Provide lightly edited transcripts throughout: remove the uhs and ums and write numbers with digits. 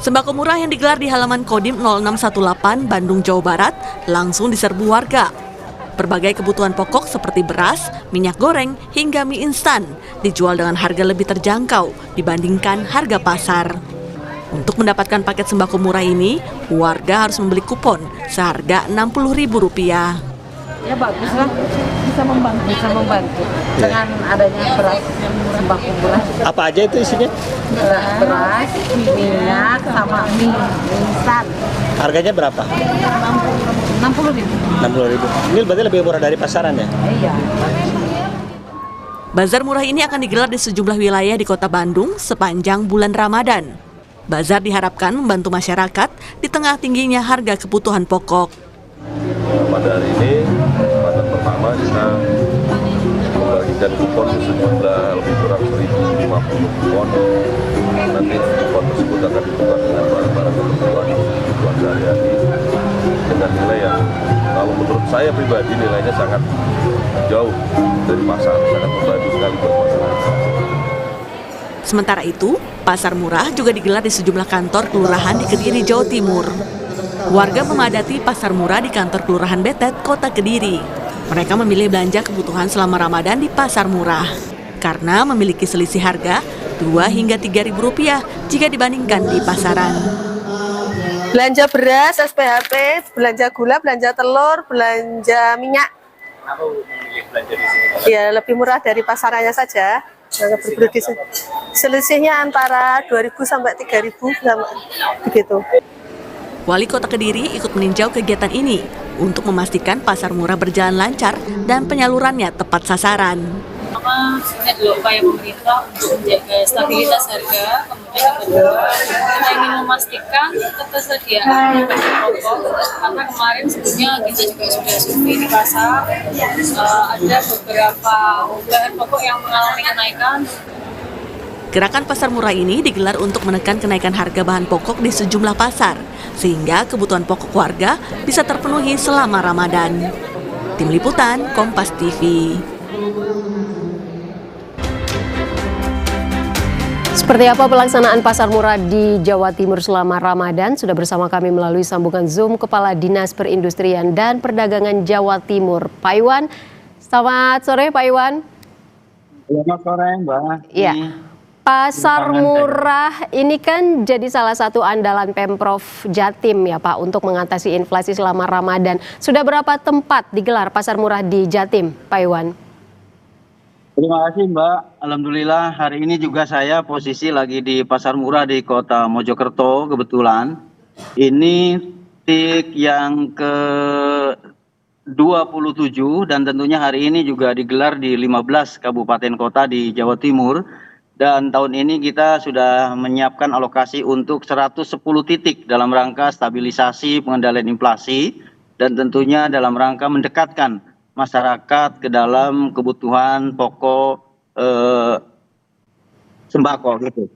Sembako murah yang digelar di halaman Kodim 0618 Bandung, Jawa Barat langsung diserbu warga. Berbagai kebutuhan pokok seperti beras, minyak goreng, hingga mie instan dijual dengan harga lebih terjangkau dibandingkan harga pasar. Untuk mendapatkan paket sembako murah ini, warga harus membeli kupon seharga Rp60.000. Ya bagus lah, bisa membantu dengan adanya beras sembako murah. Apa aja itu isinya? Beras, minyak, sama mie instan. Harganya berapa? 60.000. 60.000. Ini berarti lebih murah dari pasaran ya? Iya. Bazar murah ini akan digelar di sejumlah wilayah di Kota Bandung sepanjang bulan Ramadan. Bazar diharapkan membantu masyarakat di tengah tingginya harga kebutuhan pokok. Pada hari ini, kesempatan pertama kita membagikan kupon sejumlah lebih kurang 1.050 kupon. Nanti kupon tersebut akan ditukar dengan barang-barang kebutuhan sehari-hari dengan nilai yang kalau menurut saya pribadi nilainya sangat jauh dari pasar, sangat membantu sekali buat masyarakat. Sementara itu, pasar murah juga digelar di sejumlah kantor kelurahan di Kediri, Jawa Timur. Warga memadati pasar murah di kantor Kelurahan Betet, Kota Kediri. Mereka memilih belanja kebutuhan selama Ramadan di pasar murah karena memiliki selisih harga Rp2 hingga Rp3.000 jika dibandingkan di pasaran. Belanja beras, SPHP, belanja gula, belanja telur, belanja minyak. Kenapa memilih belanja di sini? Ya lebih murah dari pasarannya saja. Selisihnya antara 2.000 sampai 3.000 begitu. Wali Kota Kediri ikut meninjau kegiatan ini untuk memastikan pasar murah berjalan lancar dan penyalurannya tepat sasaran. Pertama, ini adalah upaya pemerintah untuk menjaga stabilitas harga. Kemudian yang kedua, kita ingin memastikan ketersediaan bahan pokok. Karena kemarin sebelumnya kita juga sudah survei di pasar, ada beberapa bahan pokok yang mengalami kenaikan. Gerakan pasar murah ini digelar untuk menekan kenaikan harga bahan pokok di sejumlah pasar, sehingga kebutuhan pokok warga bisa terpenuhi selama Ramadan. Tim Liputan, Kompas TV. Seperti apa pelaksanaan pasar murah di Jawa Timur selama Ramadan? Sudah bersama kami melalui sambungan Zoom Kepala Dinas Perindustrian dan Perdagangan Jawa Timur, Pak Iwan. Selamat sore, Pak Iwan. Selamat sore, Mbak. Iya. Pasar murah ini kan jadi salah satu andalan Pemprov Jatim ya Pak untuk mengatasi inflasi selama Ramadan. Sudah berapa tempat digelar pasar murah di Jatim, Pak Iwan? Terima kasih Mbak. Alhamdulillah hari ini juga saya posisi lagi di pasar murah di Kota Mojokerto kebetulan. Ini titik yang ke-27 dan tentunya hari ini juga digelar di 15 kabupaten kota di Jawa Timur. Dan tahun ini kita sudah menyiapkan alokasi untuk 110 titik dalam rangka stabilisasi pengendalian inflasi dan tentunya dalam rangka mendekatkan masyarakat ke dalam kebutuhan pokok sembako gitu.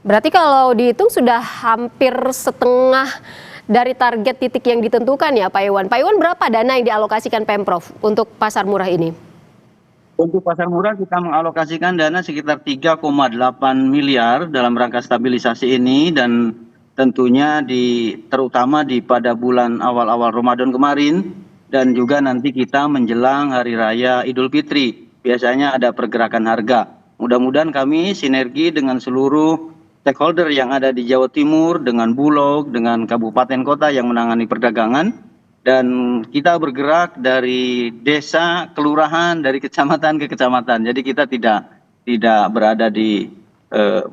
Berarti kalau dihitung sudah hampir setengah dari target titik yang ditentukan ya Pak Iwan. Pak Iwan, berapa dana yang dialokasikan Pemprov untuk pasar murah ini? Untuk pasar murah kita mengalokasikan dana sekitar 3,8 miliar dalam rangka stabilisasi ini dan tentunya terutama pada bulan awal-awal Ramadan kemarin dan juga nanti kita menjelang Hari Raya Idul Fitri. Biasanya ada pergerakan harga. Mudah-mudahan kami sinergi dengan seluruh stakeholder yang ada di Jawa Timur, dengan Bulog, dengan kabupaten kota yang menangani perdagangan. Dan kita bergerak dari desa, kelurahan, dari kecamatan ke kecamatan. Jadi kita tidak berada di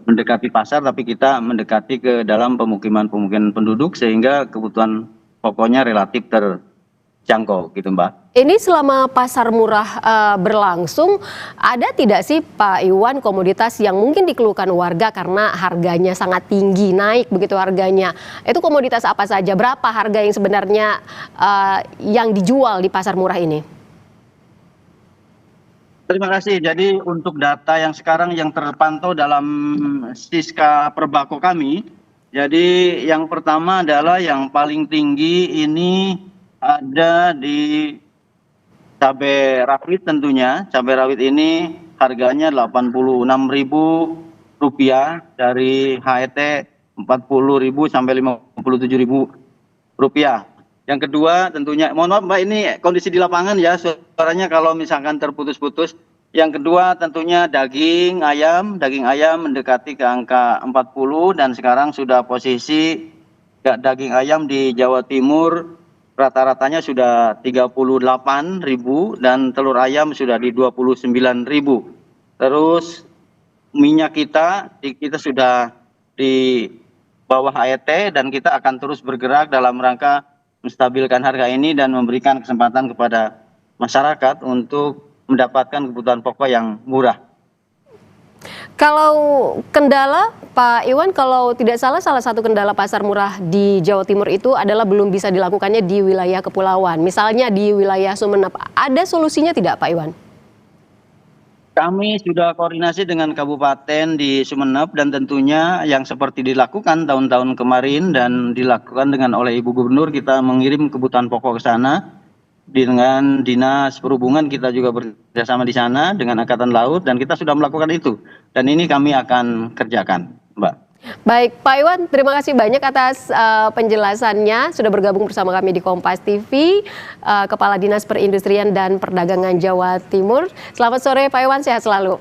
mendekati pasar, tapi kita mendekati ke dalam pemukiman-pemukiman penduduk sehingga kebutuhan pokoknya relatif terjangkau, gitu Mbak. Ini selama pasar murah berlangsung, ada tidak sih Pak Iwan komoditas yang mungkin dikeluhkan warga karena harganya sangat tinggi, naik begitu harganya? Itu komoditas apa saja? Berapa harga yang sebenarnya yang dijual di pasar murah ini? Terima kasih. Jadi untuk data yang sekarang yang terpantau dalam Siska Perbako kami, jadi yang pertama adalah yang paling tinggi ini ada di cabai rawit tentunya. Cabai rawit ini harganya Rp86.000 dari HET 40.000 sampai 57.000 rupiah. Yang kedua tentunya, mohon maaf Mbak, ini kondisi di lapangan ya, suaranya kalau misalkan terputus-putus. Yang kedua tentunya daging ayam mendekati ke angka 40 dan sekarang sudah posisi daging ayam di Jawa Timur rata-ratanya sudah 38.000 dan telur ayam sudah di 29.000. Terus minyak kita sudah di bawah HET dan kita akan terus bergerak dalam rangka menstabilkan harga ini dan memberikan kesempatan kepada masyarakat untuk mendapatkan kebutuhan pokok yang murah. Kalau kendala, Pak Iwan, kalau tidak salah satu kendala pasar murah di Jawa Timur itu adalah belum bisa dilakukannya di wilayah kepulauan. Misalnya di wilayah Sumeneb, ada solusinya tidak Pak Iwan? Kami sudah koordinasi dengan kabupaten di Sumeneb dan tentunya yang seperti dilakukan tahun-tahun kemarin dan dilakukan oleh Ibu Gubernur, kita mengirim kebutuhan pokok ke sana. Dengan Dinas Perhubungan kita juga bekerjasama di sana dengan Angkatan Laut dan kita sudah melakukan itu. Dan ini kami akan kerjakan, Mbak. Baik, Pak Iwan, terima kasih banyak atas penjelasannya. Sudah bergabung bersama kami di Kompas TV, Kepala Dinas Perindustrian dan Perdagangan Jawa Timur. Selamat sore Pak Iwan, sehat selalu.